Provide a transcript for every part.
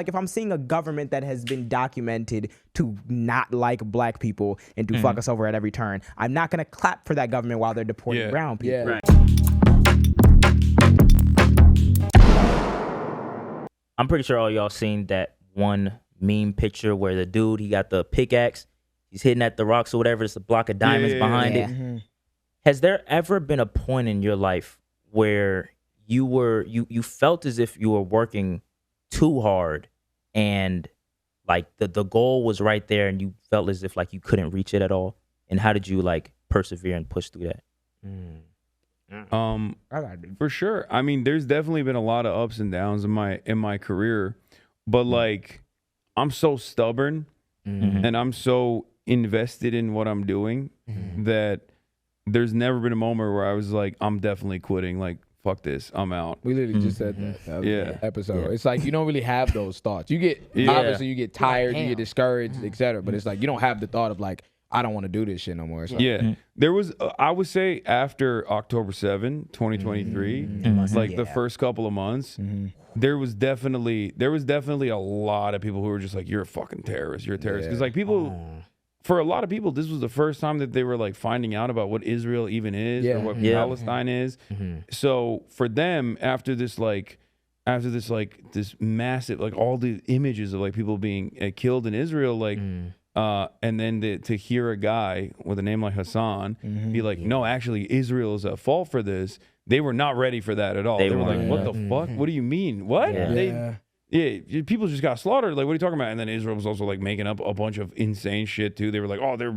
Like if I'm seeing a government that has been documented to not like black people and to fuck us over at every turn, I'm not going to clap for that government while they're deporting brown people. Yeah. Right. I'm pretty sure all y'all seen that one meme picture where the dude, he got the pickaxe, he's hitting at the rocks or whatever, it's a block of diamonds behind it. Mm-hmm. Has there ever been a point in your life where you felt as if you were working too hard and like the goal was right there and you felt as if like you couldn't reach it at all? And how did you like persevere and push through that? For sure. I mean, there's definitely been a lot of ups and downs in my career, but like I'm so stubborn and I'm so invested in what I'm doing that there's never been a moment where I was like, I'm definitely quitting. Like, fuck this, I'm out. We literally just said that episode. It's like you don't really have those thoughts. You get obviously you get tired, you get discouraged, etc. But it's like you don't have the thought of like, I don't want to do this shit no more. Like, there was I would say after October 7, 2023, like the first couple of months, there was definitely a lot of people who were just like, you're a fucking terrorist, you're a terrorist. Because like people, for a lot of people, this was the first time that they were like finding out about what Israel even is or what Palestine is. So for them, after this massive, like all the images of like people being killed in Israel, like and then to hear a guy with a name like Hasan be like, no, actually Israel is at fault for this. They were not ready for that at all. They were like, what the fuck? What do you mean? What? People just got slaughtered. Like, what are you talking about? And then Israel was also like making up a bunch of insane shit too. They were like, oh, they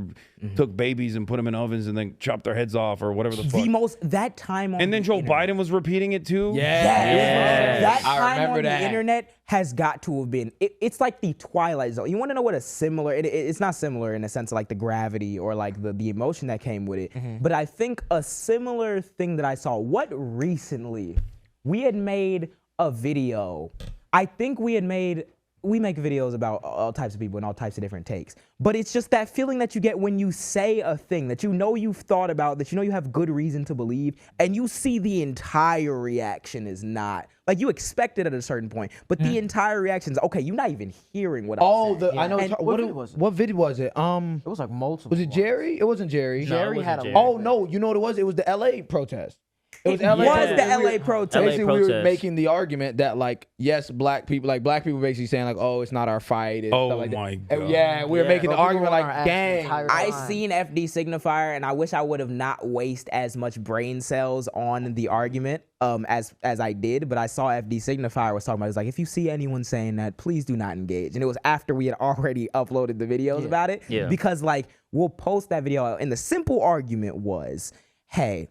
took babies and put them in ovens and then chopped their heads off or whatever the fuck. That time on and then Joe Biden was repeating it too. That time on the internet has got to have been. It's like the Twilight Zone. You want to know what a similar? It's not similar in the sense of like the gravity or like the emotion that came with it. But I think a similar thing that I saw. What recently we had made a video. I think we make videos about all types of people and all types of different takes. But it's just that feeling that you get when you say a thing that you know you've thought about, that you know you have good reason to believe, and you see the entire reaction is not, like you expect it at a certain point, but the entire reaction is, okay, you're not even hearing what I'm saying. I know. What video was it? It was like multiple. Was it Jerry? It wasn't Jerry. Jerry had a. Oh, no. You know what it was? It was the LA protest. It was the LA protest. Basically, we were making the argument that, like, yes, black people basically saying, like, oh, it's not our fight. And stuff like my that. God. Yeah, we were making the argument, like, dang. I seen FD Signifier, and I wish I would have not waste as much brain cells on the argument as I did. But I saw FD Signifier was talking about it. It's like, if you see anyone saying that, please do not engage. And it was after we had already uploaded the videos about it. Yeah. Because, like, we'll post that video, and the simple argument was, hey,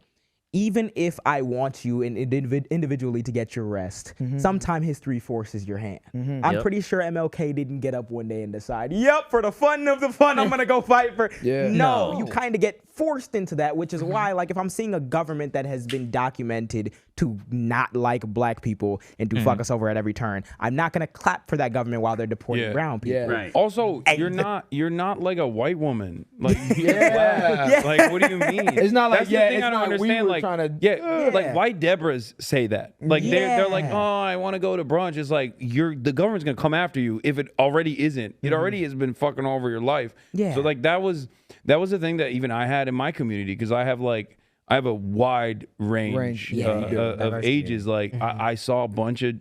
even if I want you individually to get your rest, sometime history forces your hand. I'm pretty sure MLK didn't get up one day and decide, yep, for the fun of the fun, I'm going to go fight for... No, you kind of get forced into that, which is why, like, if I'm seeing a government that has been documented to not like black people and to fuck us over at every turn, I'm not going to clap for that government while they're deporting brown people. Right. Also, you're not like a white woman. Like, like, what do you mean? It's not like, that's the thing I don't understand. Like, like white Debras say that. Like, they're like, oh, I want to go to brunch. It's like, the government's going to come after you if it already isn't. It already has been fucking over your life. So, like, that was the thing that even I had in my community, because I have a wide range of ages. Like, I saw a bunch of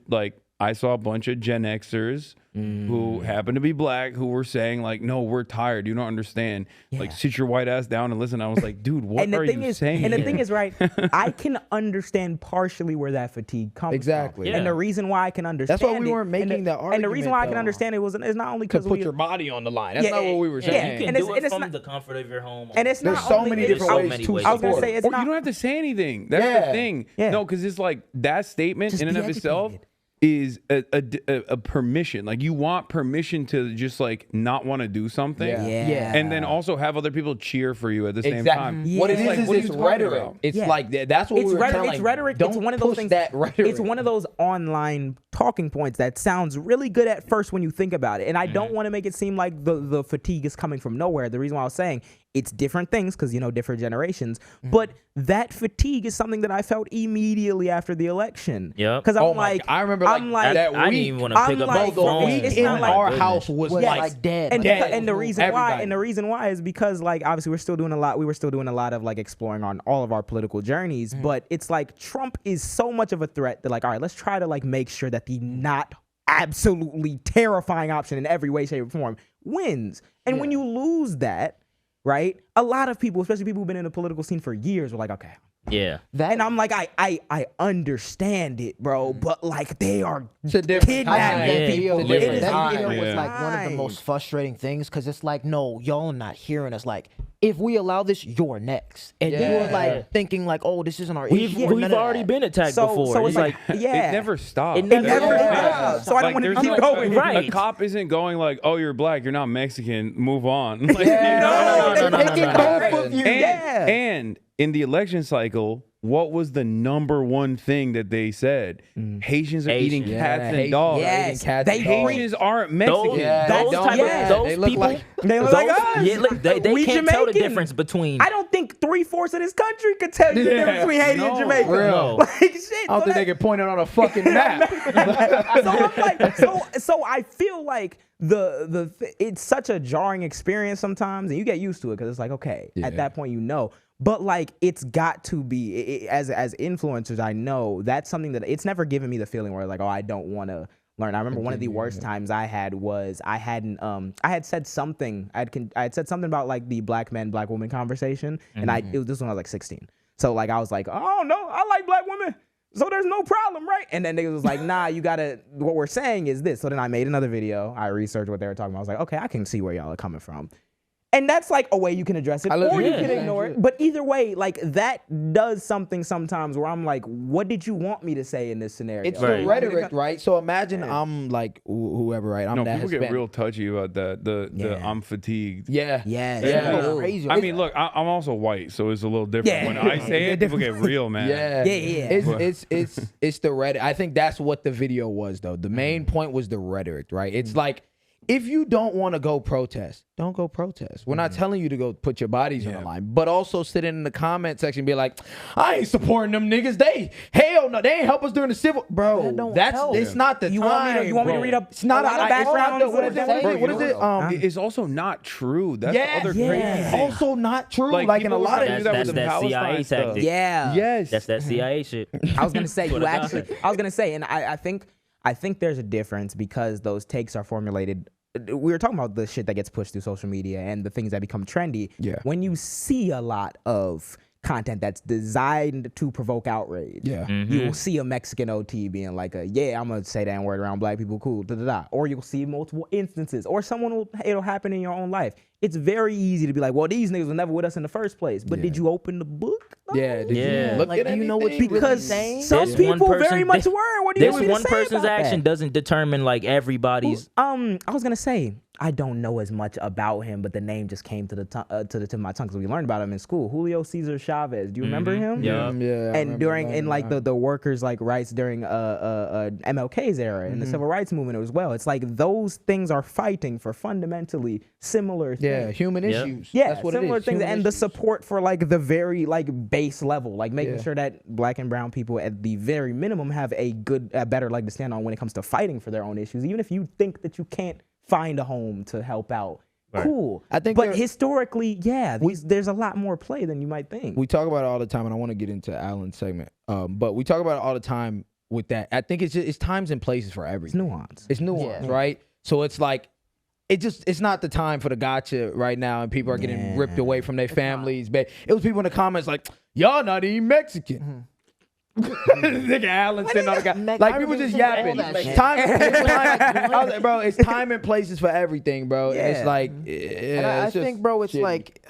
Gen Xers who happened to be black who were saying, like, no, we're tired. You don't understand. Like, sit your white ass down and listen. I was like, dude, what are you saying? And the thing is, right, I can understand partially where that fatigue comes from. And the reason why I can understand that's why we weren't making that argument. And the reason why I can understand it is not only because put your body on the line. That's not what we were saying. You can do it from the comfort of your home. And it's there's so many different ways to I was going to say, you don't have to say anything. That's the thing. No, because it's like that statement in and of itself is a permission. Like, you want permission to just like not want to do something, and then also have other people cheer for you at the same time. What it is rhetoric. It's like that's what we were telling. It's rhetoric. It's one of those things. It's one of those online talking points that sounds really good at first when you think about it. And I don't want to make it seem like the fatigue is coming from nowhere. The reason why I was saying it's different things because, you know, different generations. But that fatigue is something that I felt immediately after the election. Yep. Because I'm like, I remember I'm like, that I didn't week. even want to pick up my phone. it's in not like our goodness. house was like dead. And the reason Everybody. why is because, like, obviously we were still doing a lot of like exploring on all of our political journeys, but it's like Trump is so much of a threat that, like, all right, let's try to like make sure that the not absolutely terrifying option in every way, shape, or form wins. And when you lose that, right, a lot of people, especially people who've been in the political scene for years, were like, okay. Yeah. And I'm like, I understand it, bro, but like they are That kidnapping people. video, It is that video was Yeah. like one of the most frustrating things because it's like, no, y'all not hearing us. Like, if we allow this, you're next. And you're like thinking like, oh, this isn't our issue. We've already been attacked before. So it's like, yeah. It never stops. It never stops. So I don't want to there's keep like, going. Right. A cop isn't going like, "Oh, you're black. You're not Mexican. Move on." Like, No, they're taking both of you. And in the election cycle, what was the number one thing that they said? Haitians are eating Asians. cats and Haitians dogs. Yes, They Haitians aren't Mexican. They look people, like they look like us. Yeah, look, they We can't tell the Jamaican. difference between. I don't think 3/4 of this country could tell you the difference between Haiti and Jamaica. No. Like shit. I don't think they can point it on a fucking map. So I'm like, so I feel like it's such a jarring experience sometimes, and you get used to it because it's like, okay, at that point you know. But like, it's got to be as influencers. I know that's something that it's never given me the feeling where like, oh, I don't want to learn. I remember one of the worst times I had was I had said something. I had said something about like the black man, black woman conversation, and it was this when I was like 16. So like I was like, oh no, I like black women. So there's no problem, right? And then niggas was like, nah, you gotta, what we're saying is this. So then I made another video. I researched what they were talking about. I was like, okay, I can see where y'all are coming from. And that's like a way you can address it, or you can ignore it. But either way, like that does something sometimes where I'm like, what did you want me to say in this scenario? It's the rhetoric, right? So imagine I'm like whoever, right? I'm No, that people Hispanic. get real touchy about that. The I'm fatigued. Yeah. Crazy. I mean, look, I'm also white, so it's a little different. Yeah. When I say it, people get real mad. It's the rhetoric. I think that's what the video was, though. The main point was the rhetoric, right? It's like, if you don't want to go protest, don't go protest. We're not telling you to go put your bodies on the line, but also sit in the comment section and be like, I ain't supporting them niggas. Hell no, they ain't help us during the civil. Bro, it's not the time. You want me to read up It's not a lot of background? What is it? It's also not true. That's the other crazy thing. Also not true. Like, Like in a people lot try to of do that with that's the that Palestine CIA stuff. tactic. Yeah. Yes. That's that CIA shit. I was gonna say Swear you to God. actually. I was gonna say, and I think there's a difference because those takes are formulated. We were talking about the shit that gets pushed through social media and the things that become trendy. Yeah. When you see a lot of content that's designed to provoke outrage, you will see a Mexican OT being like, I'm gonna say that word around black people, cool, or you'll see multiple instances, or it'll happen in your own life. It's very easy to be like, well, these niggas were never with us in the first place, but did you open the book? Yeah. Did Yeah. you look Like, at do you know anything? what you really Because saying? some This people one person- very much were. What do you This want me to one say person's about action that? doesn't determine like everybody's. I was gonna say I don't know as much about him, but the name just came to the tip of my tongue because we learned about him in school. Julio Cesar Chavez. Do you remember him? Yeah. And in like the workers' like rights during MLK's era and the civil rights movement as well. It's like those things are fighting for fundamentally similar things. Yeah, human issues. Yeah, That's what similar it is. things, Human and the issues. support for like the very like base level, like making sure that black and brown people at the very minimum have a better leg to stand on when it comes to fighting for their own issues, even if you think that you can't find a home to help out. Right. Cool. I think but historically, there's a lot more play than you might think. We talk about it all the time, and I want to get into Alan's segment. But we talk about it all the time with that. I think it's times and places for everything. It's nuance. It's nuance, right? So it's like, it's not the time for the gotcha right now, and people are getting ripped away from their families. But it was people in the comments like, y'all not even Mexican. Nigga Alan sitting on the guy. Like, people just yapping. I was like, bro, it's time and places for everything, bro. And it's like, and I think, bro, it's like,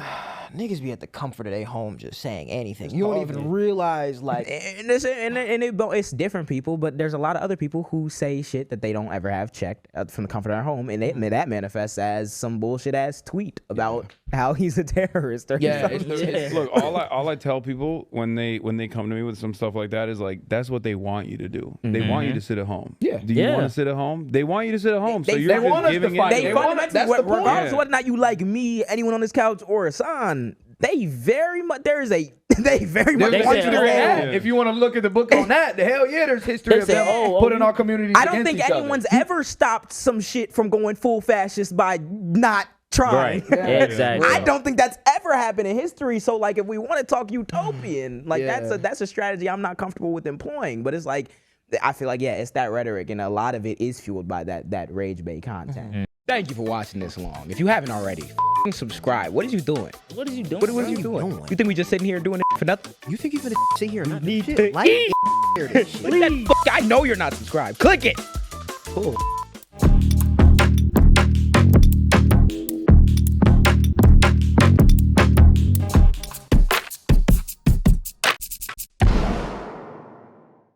niggas be at the comfort of their home just saying anything. You don't even realize, like, it's different people, but there's a lot of other people who say shit that they don't ever have checked from the comfort of their home, and that manifests as some bullshit ass tweet about how he's a terrorist. Or Look, all I tell people when they come to me with some stuff like like that is like that's what they want you to do. They want you to sit at home. Yeah. Do you want to sit at home? They want you to sit at home. So They you're want us just to giving fight. it. They That's fundamentally, the point. regardless of whether or not you like me, anyone on this couch, or Hasan, they very much they very much There's They want history say, you to in oh, say. that. If you want to look at the book on that, the hell yeah, there's history They of say, them oh, putting you- our communities I don't against think each other. anyone's ever stopped some shit from going full fascist by not trying. Right. Yeah, exactly. I don't think that's ever happened in history. So like, if we want to talk utopian, like Yeah. that's a strategy I'm not comfortable with employing. But it's like, I feel like it's that rhetoric, and a lot of it is fueled by that rage bait content. Thank you for watching this long. If you haven't already, subscribe. What are you doing? What are you doing? What are you doing? You think we just sitting here doing it for nothing? You think you're gonna sit here and not do Need shit? to Like, eat. share this shit. Click that I know you're not subscribed. Click it. Cool.